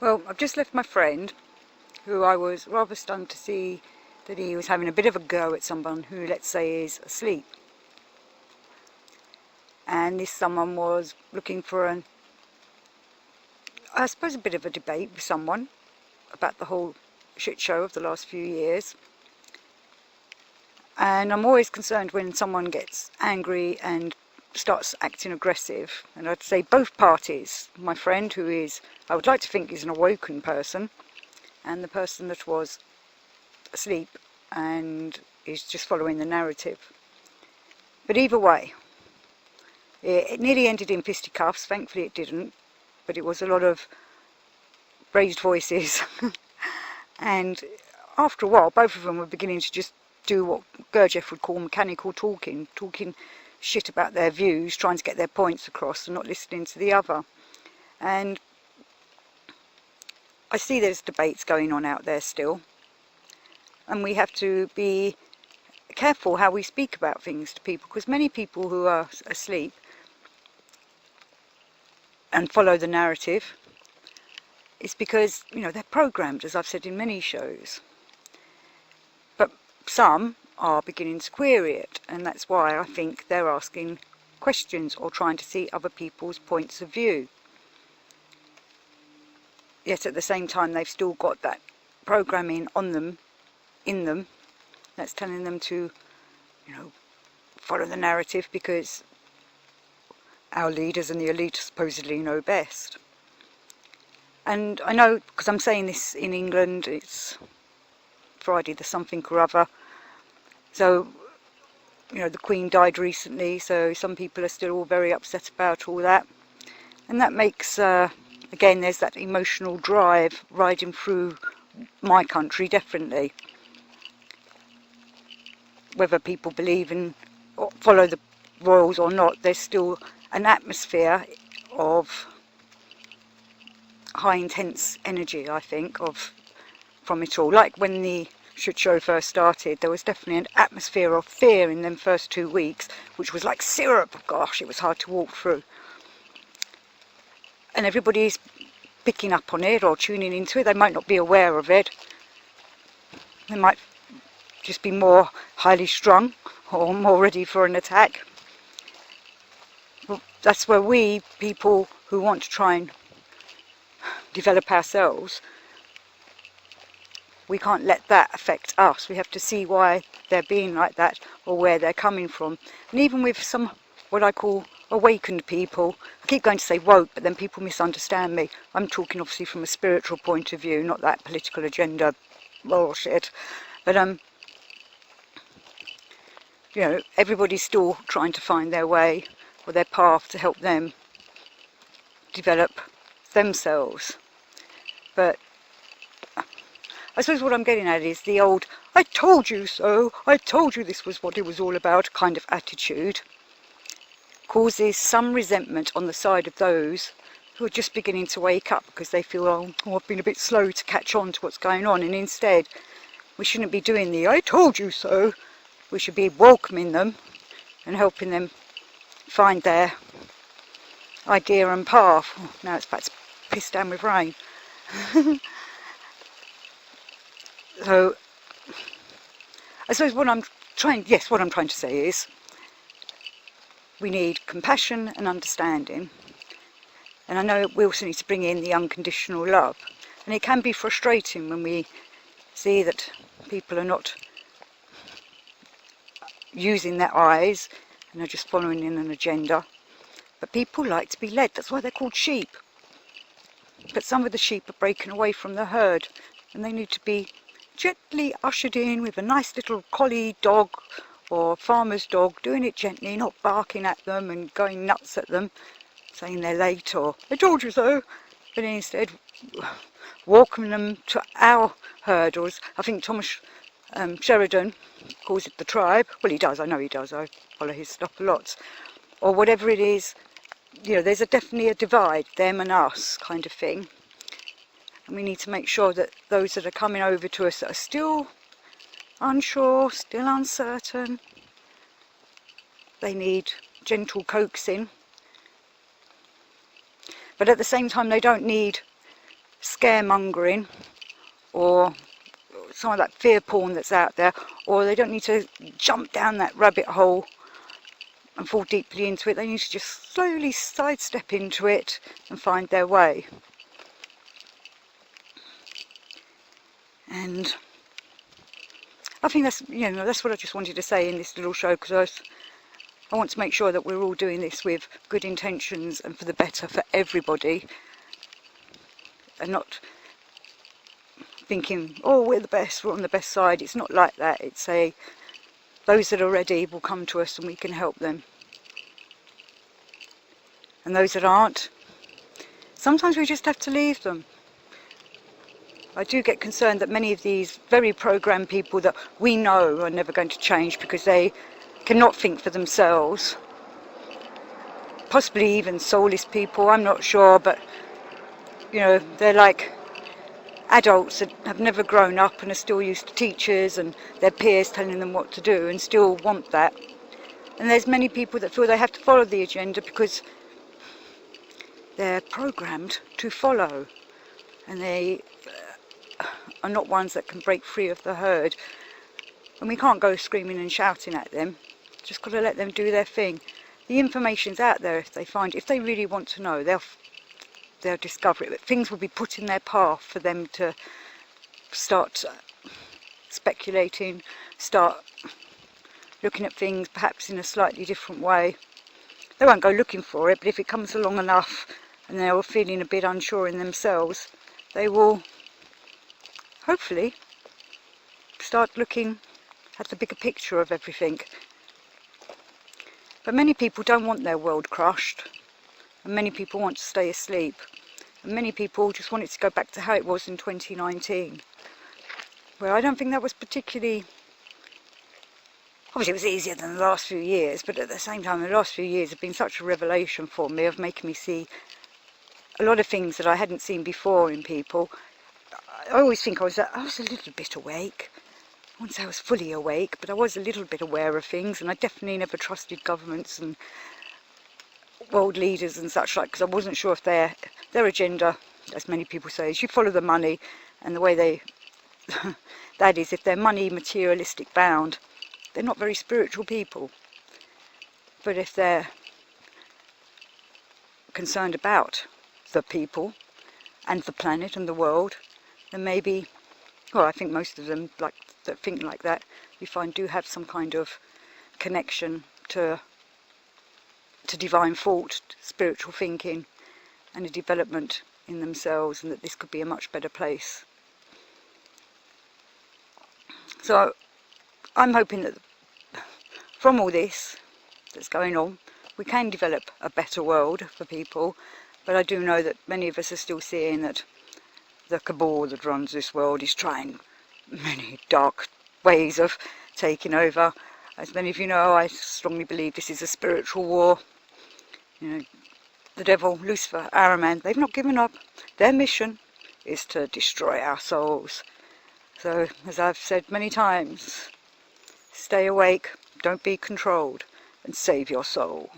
Well, I've just left my friend, who I was rather stunned to see that he was having a bit of a go at someone who, let's say, is asleep. And this someone was looking for I suppose, a bit of a debate with someone about the whole shit show of the last few years. And I'm always concerned when someone gets angry and starts acting aggressive. And I'd say both parties, my friend, who is, I would like to think, is an awoken person, and the person that was asleep and is just following the narrative. But either way, it nearly ended in fisticuffs. Thankfully it didn't, but it was a lot of raised voices. And after a while, both of them were beginning to just do what Gurdjieff would call mechanical talking shit about their views, trying to get their points across and not listening to the other. And I see there's debates going on out there still, and we have to be careful how we speak about things to people, because many people who are asleep and follow the narrative, it's because, you know, they're programmed, as I've said in many shows. But some are beginning to query it, and that's why I think they're asking questions or trying to see other people's points of view. Yet at the same time they've still got that programming on them, in them, that's telling them to, you know, follow the narrative because our leaders and the elite supposedly know best. And I know, because I'm saying this in England, it's Friday the something or other, so, you know, the Queen died recently, so some people are still all very upset about all that. And that makes, again, there's that emotional drive riding through my country, definitely. Whether people believe in or follow the royals or not, there's still an atmosphere of high intense energy, I think, from it all. Like when the shit show first started, there was definitely an atmosphere of fear in them first 2 weeks, which was like syrup. Gosh, it was hard to walk through. And everybody's picking up on it or tuning into it. They might not be aware of it. They might just be more highly strung or more ready for an attack. Well, that's where we, people who want to try and develop ourselves, we can't let that affect us. We have to see why they're being like that or where they're coming from. And even with some, what I call awakened people, I keep going to say woke, but then people misunderstand me. I'm talking obviously from a spiritual point of view, not that political agenda bullshit. But you know, everybody's still trying to find their way or their path to help them develop themselves. But I suppose what I'm getting at is the old, I told you so, I told you this was what it was all about kind of attitude causes some resentment on the side of those who are just beginning to wake up because they feel, oh, I've been a bit slow to catch on to what's going on. And instead, we shouldn't be doing the I told you so. We should be welcoming them and helping them find their idea and path. Oh, now it's about to piss down with rain. So I suppose what I'm trying to say is we need compassion and understanding. And I know we also need to bring in the unconditional love. And it can be frustrating when we see that people are not using their eyes and are just following in an agenda. But people like to be led. That's why they're called sheep. But some of the sheep are breaking away from the herd, and they need to be gently ushered in with a nice little collie dog or farmer's dog, doing it gently, not barking at them and going nuts at them, saying they're late or I told you so, but instead welcoming them to our herd. Or as I think Thomas Sheridan calls it, the tribe. Well, he does, I know he does, I follow his stuff a lot. Or whatever it is, you know, there's definitely a divide, them and us kind of thing. And we need to make sure that those that are coming over to us that are still unsure, still uncertain, they need gentle coaxing. But at the same time, they don't need scaremongering or some of that fear porn that's out there, or they don't need to jump down that rabbit hole and fall deeply into it. They need to just slowly sidestep into it and find their way. And I think that's, you know, that's what I just wanted to say in this little show, because I want to make sure that we're all doing this with good intentions and for the better for everybody, and not thinking, oh, we're the best, we're on the best side. It's not like that. It's those that are ready will come to us and we can help them. And those that aren't, sometimes we just have to leave them. I do get concerned that many of these very programmed people that we know are never going to change because they cannot think for themselves, possibly even soulless people, I'm not sure, but you know, they're like adults that have never grown up and are still used to teachers and their peers telling them what to do and still want that. And there's many people that feel they have to follow the agenda because they're programmed to follow, and they are not ones that can break free of the herd. And we can't go screaming and shouting at them, just got to let them do their thing. The information's out there if they really want to know, they'll discover it, but things will be put in their path for them to start speculating, start looking at things perhaps in a slightly different way. They won't go looking for it, but if it comes along enough and they're feeling a bit unsure in themselves, they will hopefully start looking at the bigger picture of everything. But many people don't want their world crushed, and many people want to stay asleep, and many people just want it to go back to how it was in 2019, where I don't think that was particularly, obviously it was easier than the last few years, but at the same time the last few years have been such a revelation for me of making me see a lot of things that I hadn't seen before in people. I always think I was a little bit awake. I wouldn't say I was fully awake, but I was a little bit aware of things, and I definitely never trusted governments and world leaders and such like, because I wasn't sure if their agenda, as many people say, is you follow the money, and the way they that is, if they're money materialistic bound, they're not very spiritual people. But if they're concerned about the people and the planet and the world, then maybe, well, I think most of them that think like that, you find do have some kind of connection to divine thought, spiritual thinking, and a development in themselves, and that this could be a much better place. So I'm hoping that from all this that's going on, we can develop a better world for people, but I do know that many of us are still seeing that the cabal that runs this world is trying many dark ways of taking over. As many of you know, I strongly believe this is a spiritual war. You know, the devil, Lucifer, Ahriman, they've not given up. Their mission is to destroy our souls. So, as I've said many times, stay awake, don't be controlled, and save your soul.